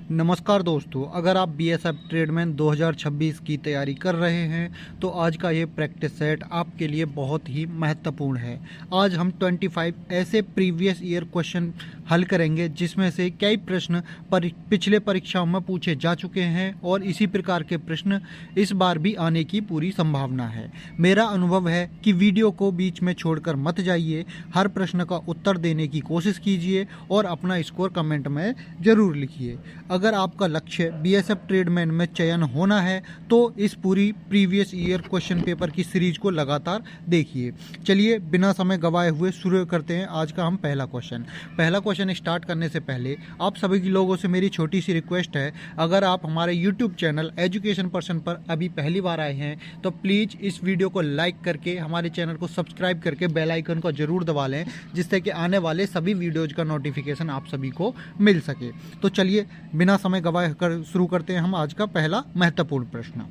नमस्कार दोस्तों, अगर आप बीएसएफ ट्रेडमैन 2026 की तैयारी कर रहे हैं तो आज का ये प्रैक्टिस सेट आपके लिए बहुत ही महत्वपूर्ण है। आज हम 25 ऐसे प्रीवियस ईयर क्वेश्चन हल करेंगे जिसमें से कई प्रश्न पिछले परीक्षाओं में पूछे जा चुके हैं और इसी प्रकार के प्रश्न इस बार भी आने की पूरी संभावना है। मेरा अनुभव है कि वीडियो को बीच में छोड़कर मत जाइए, हर प्रश्न का उत्तर देने की कोशिश कीजिए और अपना स्कोर कमेंट में ज़रूर लिखिए। अगर आपका लक्ष्य बीएसएफ ट्रेडमैन में चयन होना है तो इस पूरी प्रीवियस ईयर क्वेश्चन पेपर की सीरीज को लगातार देखिए। चलिए बिना समय गवाए हुए शुरू करते हैं आज का हम पहला क्वेश्चन स्टार्ट करने से पहले आप सभी लोगों से मेरी छोटी सी रिक्वेस्ट है, अगर आप हमारे यूट्यूब चैनल एजुकेशन पर्सन पर अभी पहली बार आए हैं तो प्लीज़ इस वीडियो को लाइक करके हमारे चैनल को सब्सक्राइब करके बेल आइकन को जरूर दबा लें, जिससे कि आने वाले सभी वीडियोज का नोटिफिकेशन आप सभी को मिल सके। तो चलिए बिना समय गवाए कर शुरू करते हैं हम आज का पहला महत्वपूर्ण प्रश्न।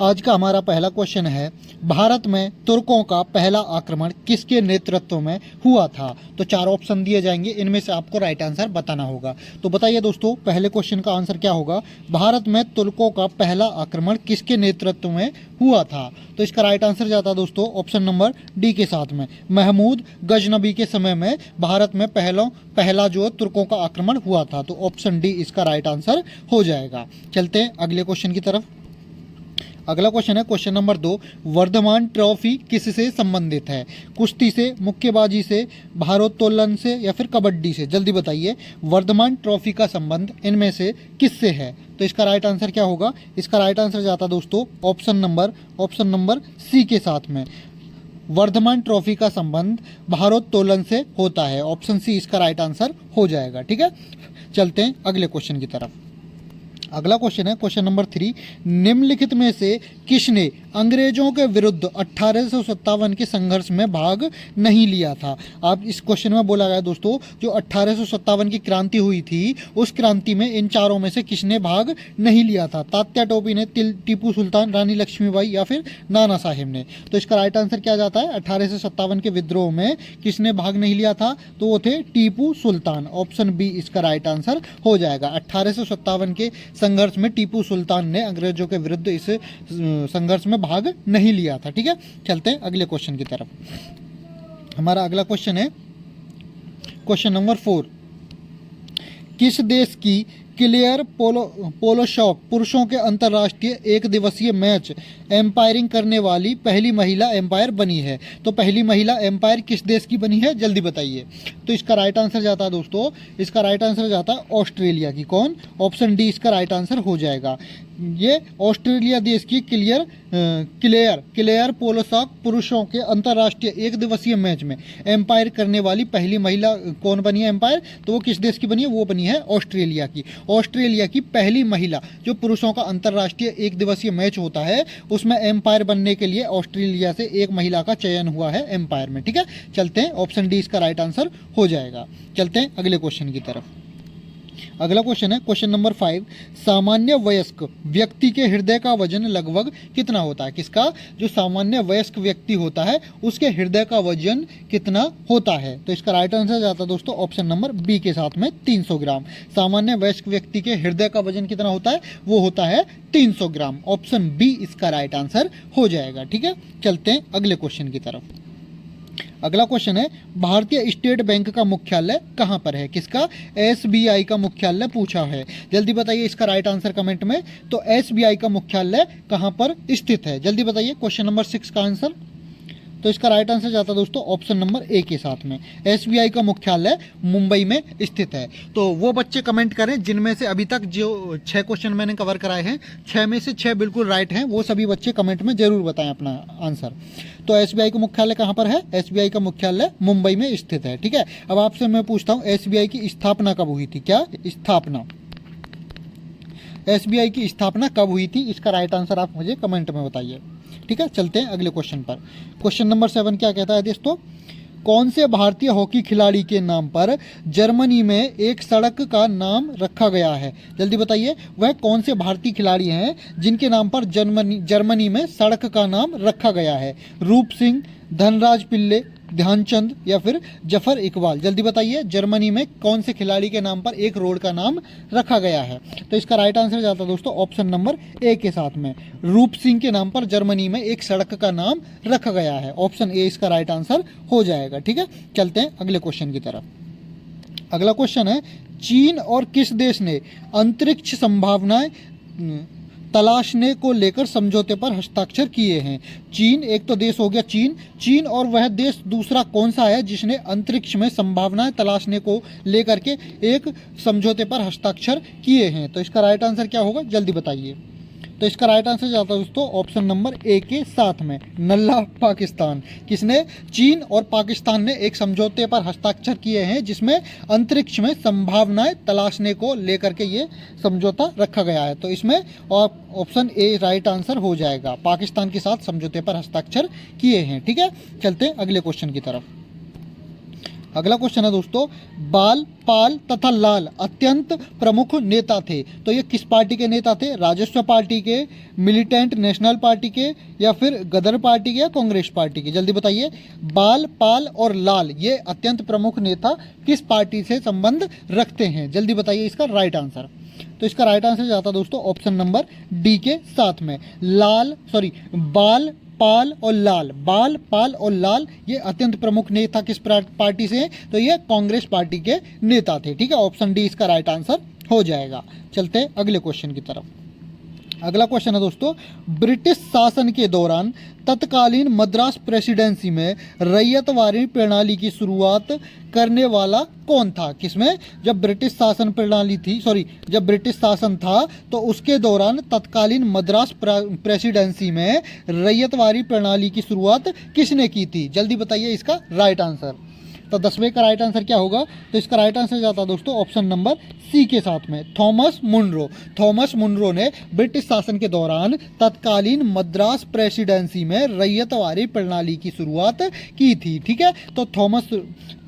आज का हमारा पहला क्वेश्चन है, भारत में तुर्कों का पहला आक्रमण किसके नेतृत्व में हुआ था? तो चार ऑप्शन दिए जाएंगे, इनमें से आपको राइट आंसर बताना होगा। तो बताइए दोस्तों, पहले क्वेश्चन का आंसर क्या होगा? भारत में तुर्कों का पहला आक्रमण किसके नेतृत्व में हुआ था? तो इसका राइट आंसर जाता है दोस्तों ऑप्शन नंबर डी के साथ में। महमूद गजनबी के समय में भारत में पहला जो तुर्कों का आक्रमण हुआ था। तो ऑप्शन डी इसका राइट आंसर हो जाएगा। चलते हैं अगले क्वेश्चन की तरफ। अगला क्वेश्चन है क्वेश्चन नंबर 2, वर्धमान ट्रॉफी किससे संबंधित है? कुश्ती से, मुक्केबाजी से, भारोत्तोलन से या फिर कबड्डी से? जल्दी बताइए, वर्धमान ट्रॉफी का संबंध इनमें से किससे है? तो इसका राइट आंसर क्या होगा? इसका राइट आंसर जाता दोस्तों ऑप्शन नंबर सी के साथ में। वर्धमान ट्रॉफी का संबंध भारोत्तोलन से होता है। ऑप्शन सी इसका राइट आंसर हो जाएगा। ठीक है, चलते हैं अगले क्वेश्चन की तरफ। अगला क्वेश्चन है क्वेश्चन नंबर 3, निम्नलिखित में से किसने अंग्रेजों के विरुद्ध 1857 के संघर्ष में भाग नहीं लिया था? आप इस क्वेश्चन में बोला गया दोस्तों, जो 1857 की क्रांति हुई थी उस क्रांति में इन चारों में से किसने भाग नहीं लिया था? तात्या टोपी ने, टीपू सुल्तान, रानी लक्ष्मीबाई या फिर नाना साहेब ने? तो इसका राइट आंसर क्या जाता है? 1857 के विद्रोह में किसने भाग नहीं लिया था? तो वो थे टीपू सुल्तान। ऑप्शन बी इसका राइट आंसर हो जाएगा। 1857 के संघर्ष में टीपू सुल्तान ने अंग्रेजों के विरुद्ध इस संघर्ष में भाग नहीं लिया था। ठीक है, चलते हैं अगले क्वेश्चन की तरफ। हमारा अगला क्वेश्चन है क्वेश्चन नंबर 4, किस देश की क्लियर पोलो शॉक पुरुषों के अंतर्राष्ट्रीय एक दिवसीय मैच एम्पायरिंग करने वाली पहली महिला एम्पायर बनी है? तो पहली महिला एम्पायर किस देश की बनी है? जल्दी बताइए। तो इसका राइट आंसर जाता है दोस्तों, इसका राइट आंसर जाता है ऑस्ट्रेलिया की। कौन? ऑप्शन डी इसका राइट आंसर हो जाएगा। ये ऑस्ट्रेलिया देश की क्लियर पोलो शॉक पुरुषों के अंतर्राष्ट्रीय एक दिवसीय मैच में एम्पायर करने वाली पहली महिला कौन बनी है एम्पायर? तो वो किस देश की बनी है? वो बनी है ऑस्ट्रेलिया की। ऑस्ट्रेलिया की पहली महिला जो पुरुषों का अंतर्राष्ट्रीय एक दिवसीय मैच होता है उसमें एम्पायर बनने के लिए ऑस्ट्रेलिया से एक महिला का चयन हुआ है एम्पायर में। ठीक है, चलते हैं ऑप्शन डी इसका राइट आंसर हो जाएगा। चलते हैं अगले क्वेश्चन की तरफ। अगला क्वेश्चन है क्वेश्चन नंबर 5, सामान्य वयस्क व्यक्ति के हृदय का वजन लगभग कितना होता है? किसका? जो सामान्य वयस्क व्यक्ति होता है उसके हृदय का वजन कितना होता है? तो इसका राइट आंसर जाता है दोस्तों ऑप्शन नंबर बी के साथ में 300 ग्राम। सामान्य वयस्क व्यक्ति के हृदय का वजन कितना होता है? वो होता है 300 ग्राम। ऑप्शन बी इसका राइट आंसर हो जाएगा। ठीक है, चलते हैं अगले क्वेश्चन की तरफ। अगला क्वेश्चन है, भारतीय स्टेट बैंक का मुख्यालय कहां पर है? किसका? एसबीआई का मुख्यालय पूछा है। जल्दी बताइए इसका राइट आंसर कमेंट में। तो एसबीआई का मुख्यालय कहां पर स्थित है? जल्दी बताइए क्वेश्चन नंबर 6 का आंसर। तो इसका राइट आंसर जाता है दोस्तों ऑप्शन नंबर ए के साथ में। एसबीआई का मुख्यालय मुंबई में स्थित है। तो वो बच्चे कमेंट करें जिनमें से अभी तक जो 6 क्वेश्चन मैंने कवर कराए हैं 6 में से 6 बिल्कुल राइट हैं, वो सभी बच्चे कमेंट में जरूर बताएं अपना आंसर। तो एसबीआई का मुख्यालय कहाँ पर है? एसबीआई का मुख्यालय मुंबई में स्थित है। ठीक है, अब आपसे मैं पूछता हूँ एसबीआई की स्थापना कब हुई थी? क्या स्थापना? एसबीआई की स्थापना कब हुई थी? इसका राइट आंसर आप मुझे कमेंट में बताइए। ठीक है, चलते हैं अगले क्वेश्चन पर। क्वेश्चन नंबर 7 क्या कहता है दोस्तों? कौन से भारतीय हॉकी खिलाड़ी के नाम पर जर्मनी में एक सड़क का नाम रखा गया है? जल्दी बताइए, वह कौन से भारतीय खिलाड़ी हैं जिनके नाम पर जर्मनी में सड़क का नाम रखा गया है? रूप सिंह, धनराज पिल्ले, ध्यानचंद या फिर जफर इकबाल? जल्दी बताइए। जर्मनी में कौन से खिलाड़ी के नाम पर एक रोड का नाम रखा गया है? तो इसका राइट आंसर जाता है दोस्तों ऑप्शन नंबर ए के साथ में, रूप सिंह के नाम पर जर्मनी में एक सड़क का नाम रखा गया है। ऑप्शन ए इसका राइट आंसर हो जाएगा। ठीक है, चलते हैं अगले क्वेश्चन की तरफ। अगला क्वेश्चन है, चीन और किस देश ने अंतरिक्ष संभावनाएं तलाशने को लेकर समझौते पर हस्ताक्षर किए हैं? चीन एक तो देश हो गया, चीन और वह देश दूसरा कौन सा है जिसने अंतरिक्ष में संभावनाएं तलाशने को लेकर के एक समझौते पर हस्ताक्षर किए हैं? तो इसका राइट आंसर क्या होगा, जल्दी बताइए। तो इसका राइट आंसर जाता है दोस्तों ऑप्शन नंबर ए के साथ में, नल्ला पाकिस्तान। किसने? चीन और पाकिस्तान ने एक समझौते पर हस्ताक्षर किए हैं जिसमें अंतरिक्ष में संभावनाएं तलाशने को लेकर के ये समझौता रखा गया है। तो इसमें ऑप्शन ए राइट आंसर हो जाएगा, पाकिस्तान के साथ समझौते पर हस्ताक्षर किए हैं। ठीक है, चलते हैं अगले क्वेश्चन की तरफ। अगला क्वेश्चन है दोस्तों, बाल, पाल तथा लाल अत्यंत प्रमुख नेता थे, तो ये किस पार्टी के नेता थे? राजस्व पार्टी के, मिलिटेंट नेशनल पार्टी के, या फिर गदर पार्टी के, या कांग्रेस पार्टी के? जल्दी बताइए। बाल, पाल और लाल ये अत्यंत प्रमुख नेता किस पार्टी से संबंध रखते हैं? जल्दी बताइए इसका राइट आंसर। तो इसका राइट आंसर जाता है दोस्तों ऑप्शन नंबर डी के साथ में, बाल, पाल और लाल। बाल, पाल और लाल ये अत्यंत प्रमुख नेता किस पार्टी से हैं? तो ये कांग्रेस पार्टी के नेता थे। ठीक है, ऑप्शन डी इसका राइट आंसर हो जाएगा। चलते हैं अगले क्वेश्चन की तरफ। अगला क्वेश्चन है दोस्तों, ब्रिटिश शासन के दौरान तत्कालीन मद्रास प्रेसिडेंसी में रैयतवारी प्रणाली की शुरुआत करने वाला कौन था? किसमें? जब ब्रिटिश शासन था तो उसके दौरान तत्कालीन मद्रास प्रेसिडेंसी में रैयतवारी प्रणाली की शुरुआत किसने की थी? जल्दी बताइए इसका राइट आंसर। तो 10वें का राइट आंसर क्या होगा? तो इसका राइट आंसर जाता है दोस्तों ऑप्शन नंबर सी के साथ में, थॉमस मुनरो ने ब्रिटिश शासन के दौरान तत्कालीन मद्रास प्रेसिडेंसी में रैयतवारी प्रणाली की शुरुआत की थी। ठीक है, तो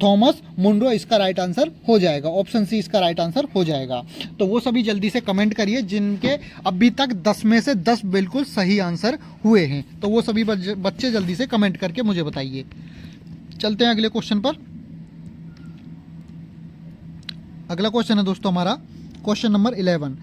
थॉमस मुनरो इसका राइट आंसर हो जाएगा, ऑप्शन सी इसका राइट आंसर हो जाएगा। तो वो सभी जल्दी से कमेंट करिए जिनके अभी तक 10 में से 10 बिल्कुल सही आंसर हुए हैं, तो वो सभी बच्चे जल्दी से कमेंट करके मुझे बताइए। चलते हैं अगले क्वेश्चन पर। अगला क्वेश्चन है दोस्तों हमारा क्वेश्चन नंबर 11,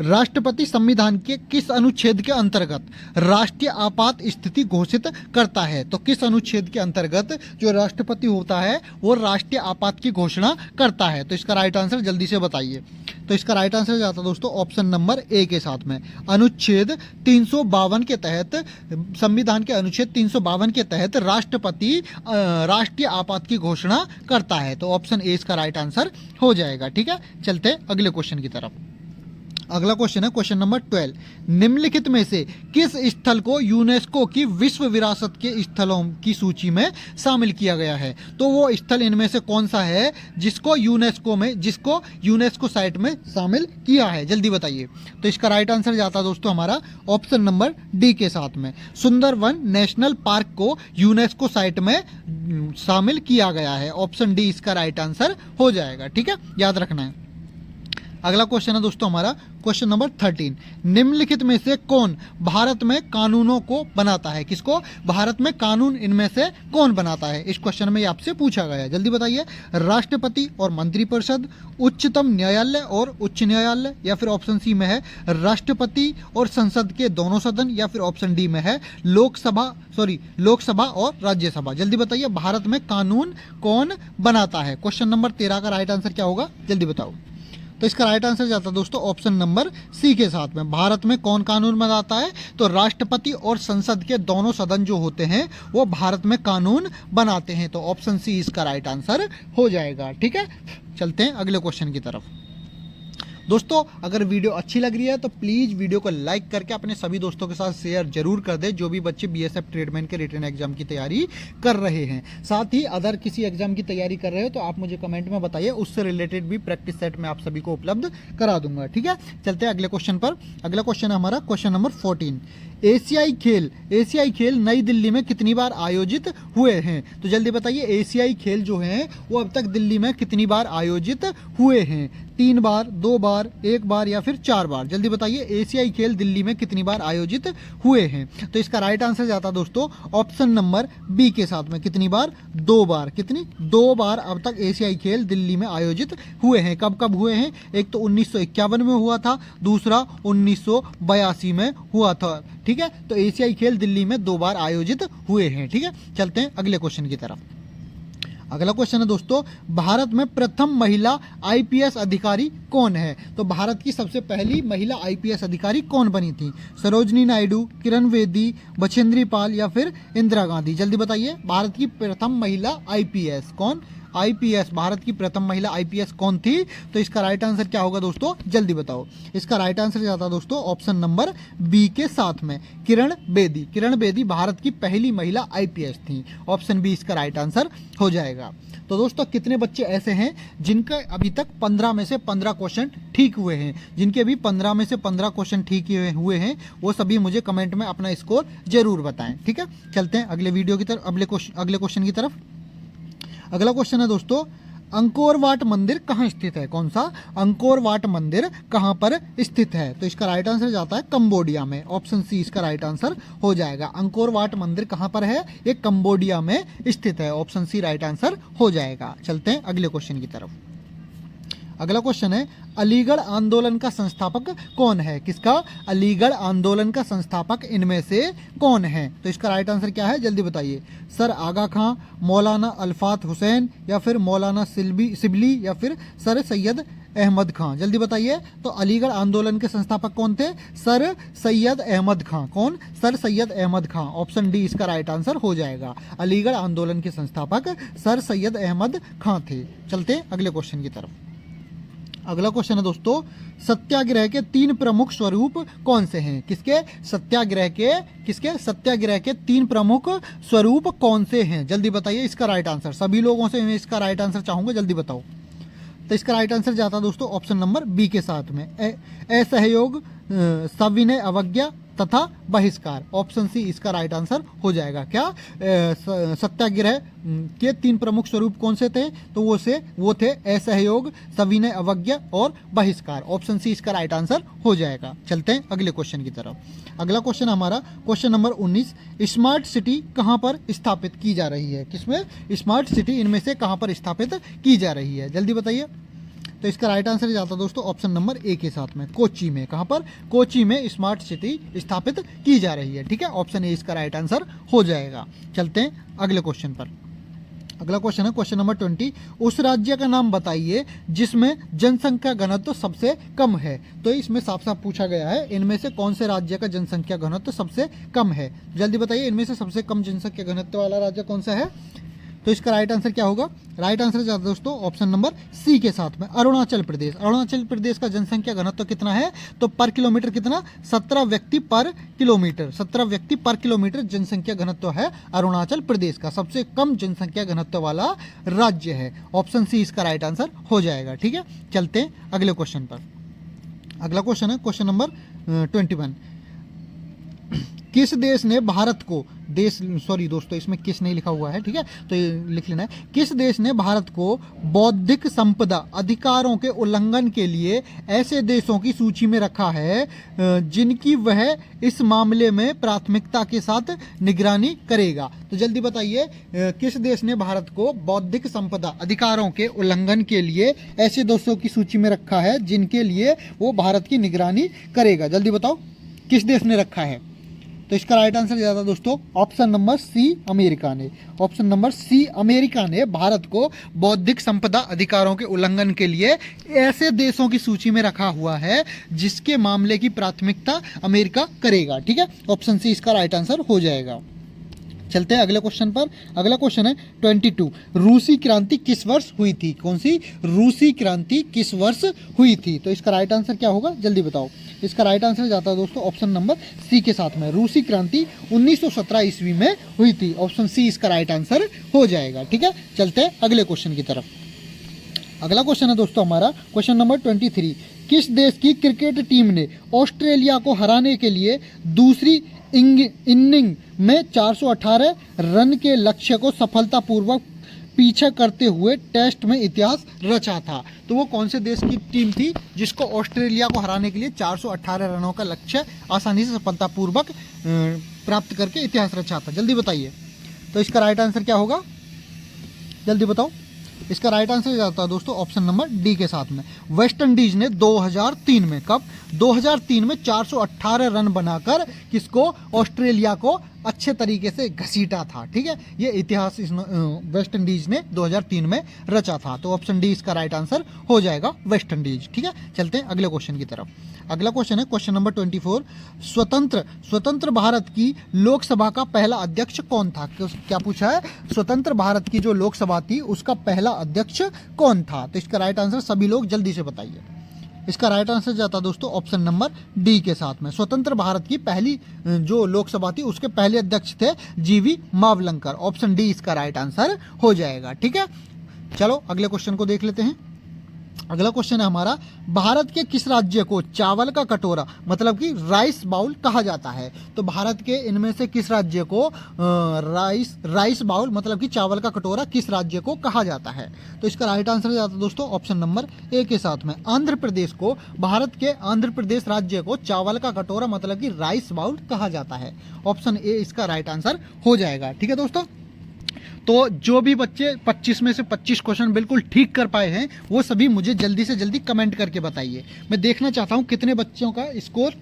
राष्ट्रपति संविधान के किस अनुच्छेद के अंतर्गत राष्ट्रीय आपात स्थिति घोषित करता है? तो किस अनुच्छेद के अंतर्गत जो राष्ट्रपति होता है वो राष्ट्रीय आपात की घोषणा करता है? तो इसका राइट आंसर जल्दी से बताइए। तो इसका राइट आंसर जाता है दोस्तों ऑप्शन नंबर ए के साथ में, अनुच्छेद 352 के तहत, संविधान के अनुच्छेद 352 के तहत राष्ट्रपति राष्ट्रीय आपात की घोषणा करता है। तो ऑप्शन ए इसका राइट आंसर हो जाएगा। ठीक है, चलते अगले क्वेश्चन की तरफ। अगला क्वेश्चन है क्वेश्चन नंबर 12, निम्नलिखित में से किस स्थल को यूनेस्को की विश्व विरासत के स्थलों की सूची में शामिल किया गया है? तो वो स्थल इनमें से कौन सा है जिसको यूनेस्को साइट में शामिल किया है? जल्दी बताइए। तो इसका राइट आंसर जाता है दोस्तों हमारा ऑप्शन नंबर डी के साथ में, सुंदरवन नेशनल पार्क को यूनेस्को साइट में शामिल किया गया है। ऑप्शन डी इसका राइट आंसर हो जाएगा। ठीक है, याद रखना है। अगला क्वेश्चन है दोस्तों हमारा क्वेश्चन नंबर 13, निम्नलिखित में से कौन भारत में कानूनों को बनाता है? किसको? भारत में कानून इनमें से कौन बनाता है? इस क्वेश्चन में आपसे पूछा गया है, जल्दी बताइए। राष्ट्रपति और मंत्रिपरिषद, उच्चतम न्यायालय और उच्च न्यायालय, या फिर ऑप्शन सी में है राष्ट्रपति और संसद के दोनों सदन, या फिर ऑप्शन डी में है लोकसभा और राज्यसभा। जल्दी बताइए भारत में कानून कौन बनाता है? क्वेश्चन नंबर 13 का राइट आंसर क्या होगा? जल्दी बताओ। तो इसका राइट आंसर जाता है दोस्तों ऑप्शन नंबर सी के साथ में, भारत में कौन कानून बनाता है? तो राष्ट्रपति और संसद के दोनों सदन जो होते हैं वो भारत में कानून बनाते हैं। तो ऑप्शन सी इसका राइट आंसर हो जाएगा। ठीक है, चलते हैं अगले क्वेश्चन की तरफ। दोस्तों अगर वीडियो अच्छी लग रही है तो प्लीज़ वीडियो को लाइक करके अपने सभी दोस्तों के साथ शेयर जरूर कर दें जो भी बच्चे बीएसएफ ट्रेडमैन के रिटन एग्जाम की तैयारी कर रहे हैं। साथ ही अदर किसी एग्जाम की तैयारी कर रहे हो तो आप मुझे कमेंट में बताइए, उससे रिलेटेड भी प्रैक्टिस सेट मैं आप सभी को उपलब्ध करा दूंगा। ठीक है, चलते हैं अगले क्वेश्चन पर। अगला क्वेश्चन है हमारा क्वेश्चन नंबर 14, एशियाई खेल नई दिल्ली में कितनी बार आयोजित हुए हैं? तो जल्दी बताइए, एशियाई खेल जो हैं वो अब तक दिल्ली में कितनी बार आयोजित हुए हैं? 3 बार, 2 बार, 1 बार या फिर 4 बार? जल्दी बताइए, एशियाई खेल दिल्ली में कितनी बार आयोजित हुए हैं? तो इसका राइट आंसर जाता दोस्तों ऑप्शन नंबर बी के साथ में, कितनी बार? 2 बार। कितनी? 2 बार अब तक एशियाई खेल दिल्ली में आयोजित हुए हैं। कब कब हुए हैं? एक तो 1951 में हुआ था, दूसरा 1982 में हुआ था। ठीक है, तो एशियाई खेल दिल्ली में 2 बार आयोजित हुए हैं। ठीक है, चलते हैं अगले क्वेश्चन की तरफ। अगला क्वेश्चन है दोस्तों, भारत में प्रथम महिला आईपीएस अधिकारी कौन है? तो भारत की सबसे पहली महिला आईपीएस अधिकारी कौन बनी थी? सरोजनी नायडू, किरण बेदी, बछेंद्री पाल या फिर इंदिरा गांधी? जल्दी बताइए, भारत की प्रथम महिला आईपीएस कौन? आईपीएस, भारत की प्रथम महिला आईपीएस कौन थी? तो इसका राइट आंसर क्या होगा दोस्तों, जल्दी बताओ। इसका राइट आंसर जाता दोस्तों ऑप्शन नंबर बी के साथ में, किरण बेदी। किरण बेदी भारत की पहली महिला आईपीएस थी। ऑप्शन बी इसका राइट आंसर हो जाएगा। तो दोस्तों कितने बच्चे ऐसे हैं जिनके अभी तक 15 में से 15 क्वेश्चन ठीक हुए हैं? जिनके अभी 15 में से 15 क्वेश्चन ठीक हुए हैं वो सभी मुझे कमेंट में अपना स्कोर जरूर बताएं। ठीक है, चलते हैं अगले वीडियो की तरफ, अगले क्वेश्चन की तरफ। अगला क्वेश्चन है दोस्तों, अंकोर वाट मंदिर कहाँ स्थित है? कौन सा? अंकोर वाट मंदिर कहाँ पर स्थित है? तो इसका राइट आंसर जाता है कंबोडिया में। ऑप्शन सी इसका राइट आंसर हो जाएगा। अंकोर वाट मंदिर कहाँ पर है? ये कंबोडिया में स्थित है। ऑप्शन सी राइट आंसर हो जाएगा। चलते हैं अगले क्वेश्चन की तरफ। अगला क्वेश्चन है, अलीगढ़ आंदोलन का संस्थापक कौन है? किसका? अलीगढ़ आंदोलन का संस्थापक इनमें से कौन है? तो इसका राइट आंसर क्या है, जल्दी बताइए। सर आगा खां, मौलाना अल्फात हुसैन या फिर मौलाना सिबली या फिर सर सैयद अहमद खां? जल्दी बताइए। तो अलीगढ़ आंदोलन के संस्थापक कौन थे? सर सैयद अहमद खां। कौन? सर सैयद अहमद खां। ऑप्शन डी इसका राइट आंसर हो जाएगा। अलीगढ़ आंदोलन के संस्थापक सर सैयद अहमद खां थे। चलते अगले क्वेश्चन की तरफ। अगला क्वेश्चन है दोस्तों, सत्याग्रह के 3 प्रमुख स्वरूप कौन से हैं? किसके? सत्याग्रह के 3 प्रमुख स्वरूप कौन से हैं? जल्दी बताइए इसका राइट आंसर। सभी लोगों से मैं इसका राइट आंसर चाहूंगा, जल्दी बताओ। तो इसका राइट आंसर जाता दोस्तों ऑप्शन नंबर बी के साथ में, असहयोग, सविनय अवज्ञा तथा बहिष्कार। ऑप्शन सी इसका राइट आंसर हो जाएगा। क्या? सत्याग्रह के 3 प्रमुख स्वरूप कौन से थे? तो वो थे असहयोग, सविनय अवज्ञा और बहिष्कार। ऑप्शन सी इसका राइट आंसर हो जाएगा। चलते हैं अगले क्वेश्चन की तरफ। अगला क्वेश्चन हमारा क्वेश्चन नंबर 19, स्मार्ट सिटी कहाँ पर स्थापित की जा रही है? किसमें? स्मार्ट सिटी इनमें से कहाँ पर स्थापित की जा रही है? जल्दी बताइए। तो इसका राइट आंसर जाता दोस्तों ऑप्शन नंबर ए के साथ में, कोच्चि में। कहां पर? कोच्चि में स्मार्ट सिटी स्थापित की जा रही है। ठीक है, ऑप्शन ए इसका राइट आंसर हो जाएगा। चलते हैं अगले क्वेश्चन पर। अगला क्वेश्चन है क्वेश्चन नंबर 20, उस राज्य का नाम बताइए जिसमें जनसंख्या घनत्व सबसे कम है। तो इसमें साफ साफ पूछा गया है इनमें से कौन से राज्य का जनसंख्या घनत्व सबसे कम है। जल्दी बताइए, इनमें से सबसे कम जनसंख्या घनत्व वाला राज्य कौन सा है? तो इसका राइट आंसर क्या होगा? राइट आंसर जाता है दोस्तों ऑप्शन नंबर सी के साथ में, अरुणाचल प्रदेश। अरुणाचल प्रदेश का जनसंख्या घनत्व कितना है? तो पर किलोमीटर कितना? 17 व्यक्ति पर किलोमीटर। 17 व्यक्ति पर किलोमीटर जनसंख्या घनत्व है अरुणाचल प्रदेश का। सबसे कम जनसंख्या घनत्व वाला राज्य है। ऑप्शन सी इसका राइट आंसर हो जाएगा। ठीक है, चलते हैं अगले क्वेश्चन पर। अगला क्वेश्चन है क्वेश्चन नंबर 21, किस देश ने भारत को दोस्तों इसमें किस नहीं लिखा हुआ है, ठीक है, तो ये लिख लेना है। किस देश ने भारत को बौद्धिक संपदा अधिकारों के उल्लंघन के लिए ऐसे देशों की सूची में रखा है जिनकी वह इस मामले में प्राथमिकता के साथ निगरानी करेगा? तो जल्दी बताइए, किस देश ने भारत को बौद्धिक संपदा अधिकारों के उल्लंघन के लिए ऐसे देशों की सूची में रखा है जिनके लिए वो भारत की निगरानी करेगा? जल्दी बताओ, किस देश ने रखा है? तो इसका राइट आंसर जाता है दोस्तों ऑप्शन नंबर सी, अमेरिका ने। ऑप्शन नंबर सी, अमेरिका ने भारत को बौद्धिक संपदा अधिकारों के उल्लंघन के लिए ऐसे देशों की सूची में रखा हुआ है जिसके मामले की प्राथमिकता अमेरिका करेगा। ठीक है, ऑप्शन सी इसका राइट आंसर हो जाएगा। चलते हैं अगले क्वेश्चन पर। अगला क्वेश्चन है 22, रूसी क्रांति किस वर्ष हुई थी? कौन सी? रूसी क्रांति किस वर्ष हुई थी? तो इसका राइट आंसर क्या होगा, जल्दी बताओ। इसका राइट आंसर जाता है दोस्तों ऑप्शन नंबर सी के साथ में, रूसी क्रांति 1917 ईस्वी में हुई थी। ऑप्शन सी इसका राइट आंसर हो जाएगा। ठीक है, चलते हैं अगले क्वेश्चन की तरफ। अगला क्वेश्चन है दोस्तों हमारा क्वेश्चन नंबर 23, किस देश की क्रिकेट टीम ने ऑस्ट्रेलिया को हराने के लिए दूसरी इनिंग में 418 रन के लक्ष्य को सफलतापूर्वक पीछा करते हुए टेस्ट में इतिहास रचा था। तो वो कौन से देश की टीम थी जिसको ऑस्ट्रेलिया को हराने के लिए 418 रनों का लक्ष्य आसानी से सफलतापूर्वक प्राप्त करके इतिहास रचा था? जल्दी बताइए। तो इसका राइट आंसर क्या होगा, जल्दी बताओ। इसका राइट आंसर जाता है दोस्तों ऑप्शन नंबर डी के साथ में। वेस्ट इंडीज ने 2003 में, कब, 2003 में 418 रन बनाकर किसको, ऑस्ट्रेलिया को अच्छे तरीके से घसीटा था। ठीक है, ये इतिहास वेस्ट इंडीज ने 2003 में रचा था। तो ऑप्शन डी इसका राइट आंसर हो जाएगा, वेस्ट इंडीज। ठीक है, चलते हैं अगले क्वेश्चन की तरफ। अगला क्वेश्चन है क्वेश्चन नंबर 24। स्वतंत्र भारत की लोकसभा का पहला अध्यक्ष कौन था? क्या पूछा है, स्वतंत्र भारत की जो लोकसभा थी उसका पहला अध्यक्ष कौन था? तो इसका राइट आंसर सभी लोग जल्दी से बताइए। इसका राइट आंसर जाता दोस्तों ऑप्शन नंबर डी के साथ में। स्वतंत्र भारत की पहली जो लोकसभा थी उसके पहले अध्यक्ष थे जीवी मावलंकर। ऑप्शन डी इसका राइट आंसर हो जाएगा। ठीक है, चलो अगले क्वेश्चन को देख लेते हैं। अगला क्वेश्चन है हमारा, भारत के किस राज्य को चावल का कटोरा मतलब कि राइस बाउल कहा जाता है? तो भारत के इनमें से किस राज्य को राइस बाउल मतलब कि चावल का कटोरा किस राज्य को कहा जाता है? तो इसका राइट आंसर जाता है दोस्तों ऑप्शन नंबर ए के साथ में। आंध्र प्रदेश को, भारत के आंध्र प्रदेश राज्य को चावल का कटोरा मतलब कि राइस बाउल कहा जाता है। ऑप्शन ए इसका राइट आंसर हो जाएगा। ठीक है दोस्तों, तो जो भी बच्चे 25 में से 25 क्वेश्चन बिल्कुल ठीक कर पाए हैं वो सभी मुझे जल्दी से जल्दी कमेंट करके बताइए। मैं देखना चाहता हूँ कितने बच्चों का स्कोर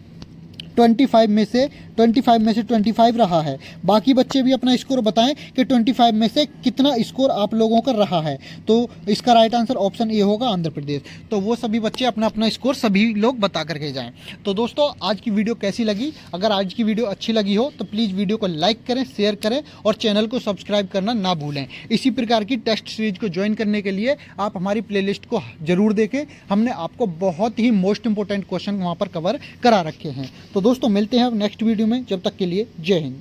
25 में से 25 रहा है। बाकी बच्चे भी अपना स्कोर बताएं कि 25 में से कितना स्कोर आप लोगों का रहा है। तो इसका राइट आंसर ऑप्शन ए होगा, आंध्र प्रदेश। तो वो सभी बच्चे अपना अपना स्कोर सभी लोग बता करके जाएं। तो दोस्तों आज की वीडियो कैसी लगी? अगर आज की वीडियो अच्छी लगी हो तो प्लीज़ वीडियो को लाइक करें, शेयर करें और चैनल को सब्सक्राइब करना ना भूलें। इसी प्रकार की टेस्ट सीरीज को ज्वाइन करने के लिए आप हमारी प्लेलिस्ट को जरूर देखें। हमने आपको बहुत ही मोस्ट इंपॉर्टेंट क्वेश्चन वहाँ पर कवर करा रखे हैं। तो दोस्तों मिलते हैं नेक्स्ट वीडियो में, जब तक के लिए जय हिंद।